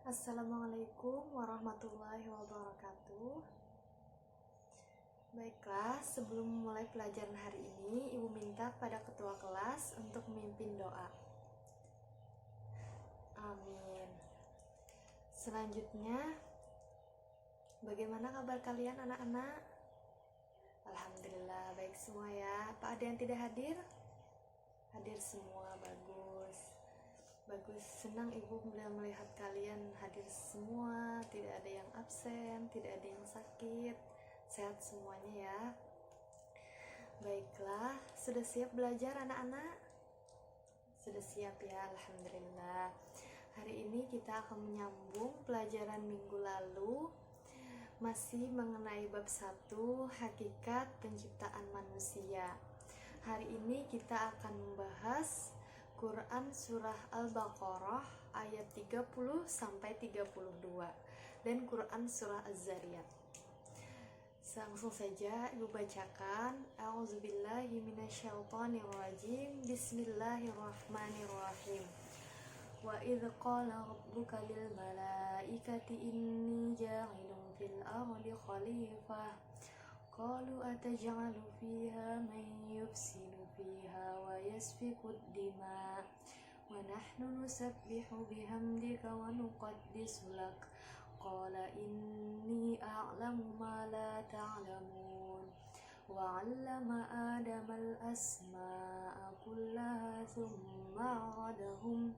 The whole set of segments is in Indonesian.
Assalamualaikum warahmatullahi wabarakatuh. Baiklah, sebelum memulai pelajaran hari ini, Ibu minta pada ketua kelas untuk memimpin doa. Amin. Selanjutnya, bagaimana kabar kalian anak-anak? Alhamdulillah, baik semua ya. Apa ada yang tidak hadir? Hadir semua, bagus. Bagus, senang Ibu melihat kalian hadir semua, tidak ada yang absen, tidak ada yang sakit, sehat semuanya ya. Baiklah, sudah siap belajar anak-anak? Sudah siap ya, Alhamdulillah. Hari ini kita akan menyambung pelajaran minggu lalu, masih mengenai bab 1, hakikat penciptaan manusia. Hari ini kita akan membahas Quran Surah Al-Baqarah ayat 30-32 dan Quran Surah Az-Zariyat. Langsung saja Ibu bacakan. A'udzubillahi minasyaitonirrajim. Bismillahirrahmanirrahim. Wa idh qala rabbuka lil malaikati inni ja'ilun fil ardi khalifah. Qalu ataj'alu fiha man yufsidu fiha wa yasfiku ad-dima wa nahnu nusabbihu bihamdika wa nuqaddisu lak. Qala inni a'lamu ma la ta'lamun. Wa 'allama Adama al-asma'a kullaha thumma 'aradahum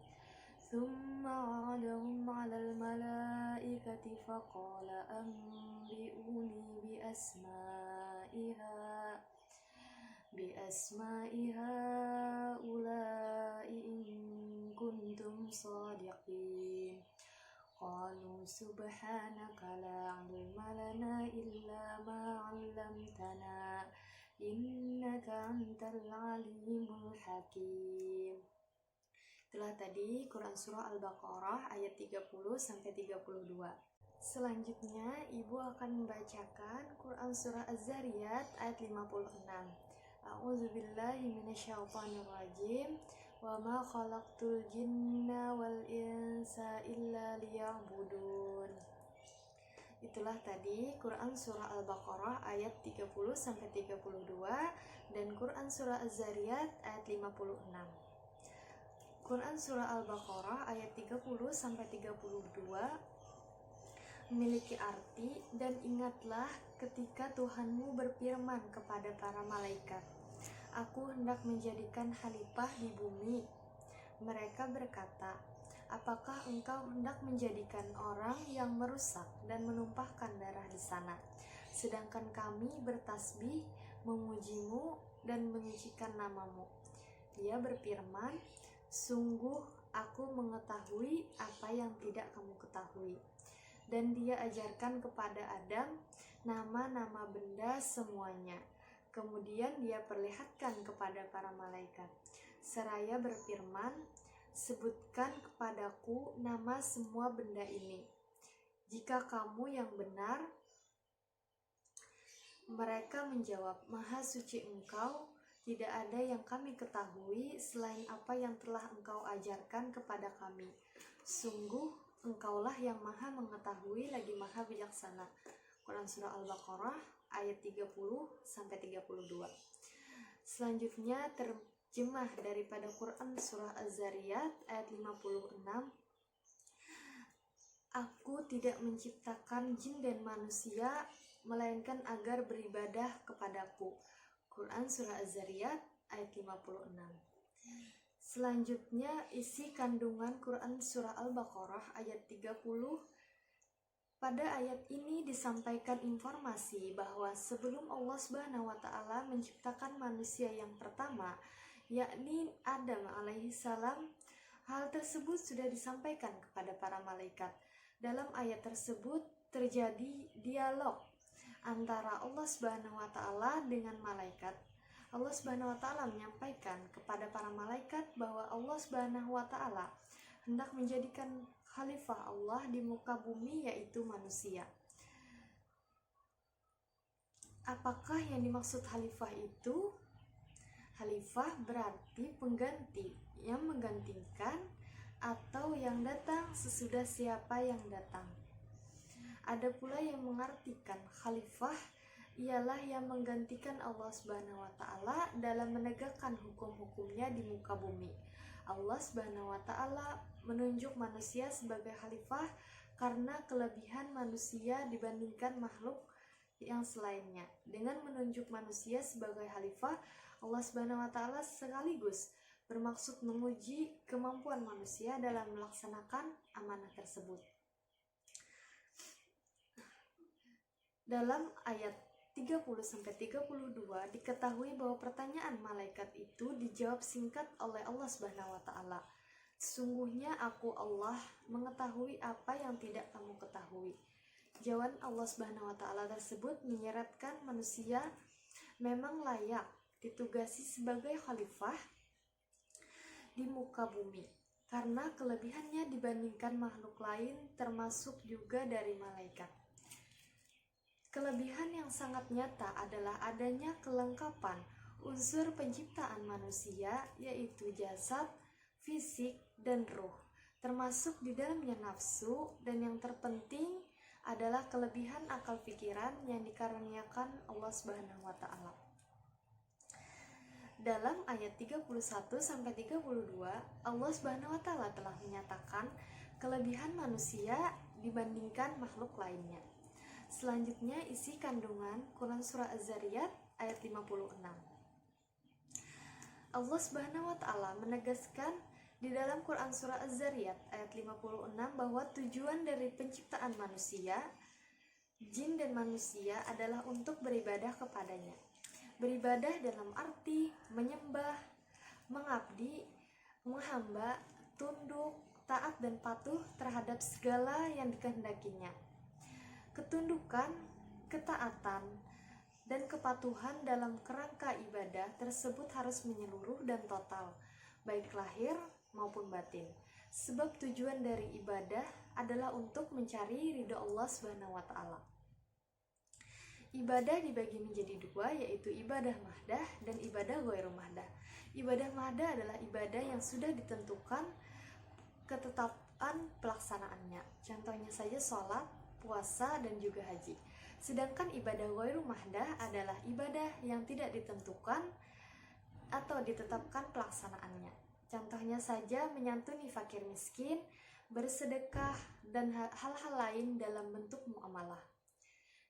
'alal malaikati faqala anbi'uni biasma'i haula'i in kuntum shadiqin. Qalu subhanaka la 'ilma lana illa ma 'allamtana innaka antal 'alimul hakim. Itulah tadi Quran Surah Al-Baqarah ayat 30-32. Selanjutnya Ibu akan membacakan Quran Surah Az-Zariyat ayat 56. A'udzubillahi minasyaitonirrajim. Wa ma khalaqtul jinna wal insa illa liya'budun. Itulah tadi Quran Surah Al-Baqarah ayat 30-32 dan Quran Surah Az-Zariyat ayat 56. Quran Surah Al-Baqarah ayat 30-32 memiliki arti, dan ingatlah ketika Tuhanmu berfirman kepada para malaikat, Aku hendak menjadikan khalifah di bumi. Mereka berkata, apakah engkau hendak menjadikan orang yang merusak dan menumpahkan darah di sana, sedangkan kami bertasbih, memujimu dan menyucikan namamu? Dia berfirman, sungguh aku mengetahui apa yang tidak kamu ketahui. Dan dia ajarkan kepada Adam nama-nama benda semuanya. Kemudian dia perlihatkan kepada para malaikat, seraya berfirman, sebutkan kepadaku nama semua benda ini. Jika kamu yang benar. Mereka menjawab, Maha suci Engkau, tidak ada yang kami ketahui selain apa yang telah Engkau ajarkan kepada kami. Sungguh Engkaulah yang maha mengetahui lagi maha bijaksana. Quran Surah Al-Baqarah ayat 30-32. Selanjutnya terjemah daripada Quran Surah Az-Zariyat ayat 56. Aku tidak menciptakan jin dan manusia melainkan agar beribadah kepadaku. Quran Surah Az-Zariyat ayat 56. Selanjutnya isi kandungan Quran Surah Al-Baqarah ayat 30. Pada ayat ini disampaikan informasi bahwa sebelum Allah Subhanahu wa taala menciptakan manusia yang pertama, yakni Adam alaihi salam, hal tersebut sudah disampaikan kepada para malaikat. Dalam ayat tersebut terjadi dialog antara Allah Subhanahu wa taala dengan malaikat. Allah Subhanahu wa taala menyampaikan kepada para malaikat bahwa Allah Subhanahu wa taala hendak menjadikan khalifah Allah di muka bumi, yaitu manusia. Apakah yang dimaksud khalifah itu? Khalifah berarti pengganti yang menggantikan atau yang datang sesudah siapa yang datang. Ada pula yang mengartikan khalifah ialah yang menggantikan Allah Subhanahu wa taala dalam menegakkan hukum-hukumnya di muka bumi. Allah Subhanahu wa taala menunjuk manusia sebagai khalifah karena kelebihan manusia dibandingkan makhluk yang selainnya. Dengan menunjuk manusia sebagai khalifah, Allah Subhanahu wa taala sekaligus bermaksud menguji kemampuan manusia dalam melaksanakan amanah tersebut. Dalam ayat 30-32 diketahui bahwa pertanyaan malaikat itu dijawab singkat oleh Allah Subhanahu wa taala. Sesungguhnya aku Allah mengetahui apa yang tidak kamu ketahui. Jawaban Allah Subhanahu wa taala tersebut menyeratkan manusia memang layak ditugasi sebagai khalifah di muka bumi karena kelebihannya dibandingkan makhluk lain, termasuk juga dari malaikat. Kelebihan yang sangat nyata adalah adanya kelengkapan unsur penciptaan manusia, yaitu jasad, fisik, dan ruh, termasuk di dalamnya nafsu, dan yang terpenting adalah kelebihan akal pikiran yang dikaruniakan Allah Subhanahu wa taala. Dalam ayat 31-32, Allah Subhanahu wa taala telah menyatakan kelebihan manusia dibandingkan makhluk lainnya. Selanjutnya isi kandungan Quran surah Az-Zariyat ayat 56. Allah Subhanahu wa taala menegaskan di dalam Quran surah Az-Zariyat ayat 56 bahwa tujuan dari penciptaan manusia, jin dan manusia adalah untuk beribadah kepadanya. Beribadah dalam arti menyembah, mengabdi, menghamba, tunduk, taat dan patuh terhadap segala yang dikehendakinya. Ketundukan, ketaatan, dan kepatuhan dalam kerangka ibadah tersebut harus menyeluruh dan total, baik lahir maupun batin. Sebab tujuan dari ibadah adalah untuk mencari ridho Allah Subhanahu wa taala. Ibadah dibagi menjadi dua, yaitu ibadah mahdah dan ibadah ghairu mahdah. Ibadah mahdah adalah ibadah yang sudah ditentukan ketetapan pelaksanaannya. Contohnya saja sholat, puasa, dan juga haji. Sedangkan ibadah ghairu mahdah adalah ibadah yang tidak ditentukan atau ditetapkan pelaksanaannya. Contohnya saja menyantuni fakir miskin, bersedekah, dan hal-hal lain dalam bentuk muamalah.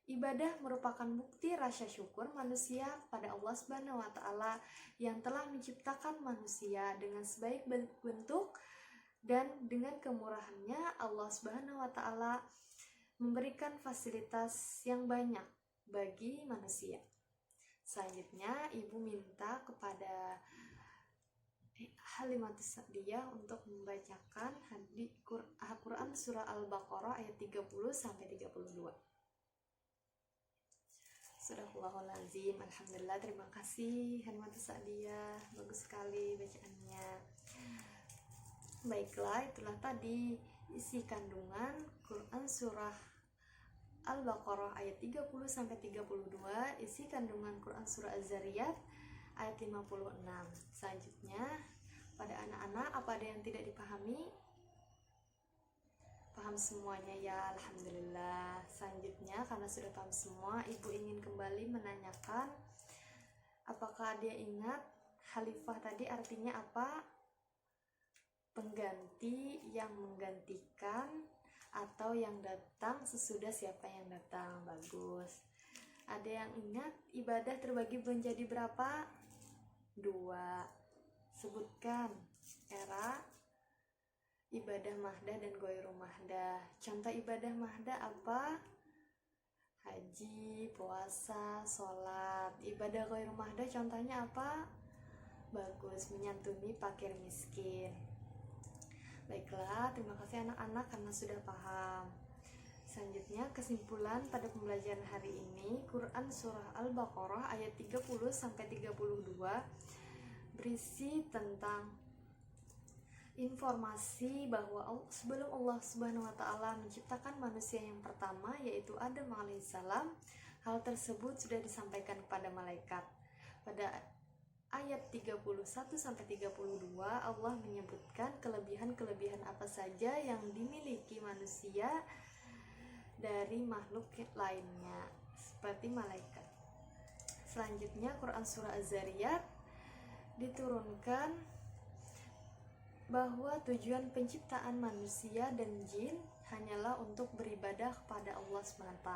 Ibadah merupakan bukti rasa syukur manusia kepada Allah Subhanahu wa taala yang telah menciptakan manusia dengan sebaik bentuk, dan dengan kemurahannya Allah Subhanahu wa taala memberikan fasilitas yang banyak bagi manusia. Selanjutnya, ibu minta kepada Halimatus Sa'diyah untuk membacakan Quran surah Al-Baqarah ayat 30-32. Sadaqallahul azim. Alhamdulillah, terima kasih Halimatus Sa'diyah, bagus sekali bacaannya. Baiklah, itulah tadi isi kandungan Quran surah Al-Baqarah ayat 30-32, isi kandungan Quran surah Az-Zariyat ayat 56. Selanjutnya, pada anak-anak, apa ada yang tidak dipahami? Paham semuanya ya, alhamdulillah. Selanjutnya, karena sudah paham semua, ibu ingin kembali menanyakan, apakah dia ingat khalifah tadi artinya apa? Pengganti, yang menggantikan, atau yang datang sesudah siapa yang datang. Bagus. Ada yang ingat ibadah terbagi menjadi berapa? 2. Sebutkan era ibadah mahdah dan ghairu mahdah. Contoh ibadah mahdah apa? Haji, puasa, sholat. Ibadah ghairu mahdah contohnya apa? Bagus, menyantuni fakir miskin. Baiklah, terima kasih anak-anak karena sudah paham. Selanjutnya, kesimpulan pada pembelajaran hari ini, Quran surah Al-Baqarah ayat 30-32 berisi tentang informasi bahwa sebelum Allah Subhanahu wa taala menciptakan manusia yang pertama, yaitu Adam alaihissalam, hal tersebut sudah disampaikan kepada malaikat. Pada ayat 31-32 Allah menyebutkan kelebihan-kelebihan apa saja yang dimiliki manusia dari makhluk lainnya seperti malaikat. Selanjutnya Quran Surah Az-Zariyat diturunkan bahwa tujuan penciptaan manusia dan jin hanyalah untuk beribadah kepada Allah SWT.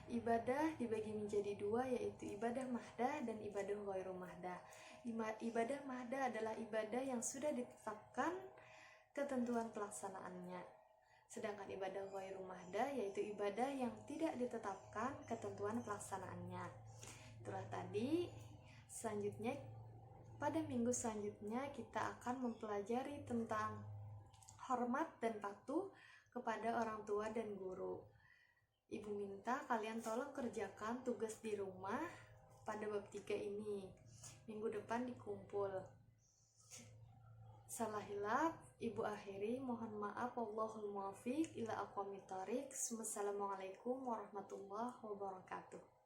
Ibadah dibagi menjadi dua, yaitu ibadah mahdah dan ibadah ghairu mahdah. Ibadah mahdah adalah ibadah yang sudah ditetapkan ketentuan pelaksanaannya. Sedangkan ibadah ghairu mahdah yaitu ibadah yang tidak ditetapkan ketentuan pelaksanaannya. Itulah tadi. Selanjutnya, pada minggu selanjutnya kita akan mempelajari tentang hormat dan patuh kepada orang tua dan guru. Ibu minta kalian tolong kerjakan tugas di rumah pada bab 3 ini. Minggu depan dikumpul. Salah hilaf, Ibu akhiri, mohon maaf, wallahul muwaffiq ila aqwamit thoriq. Wassalamualaikum warahmatullahi wabarakatuh.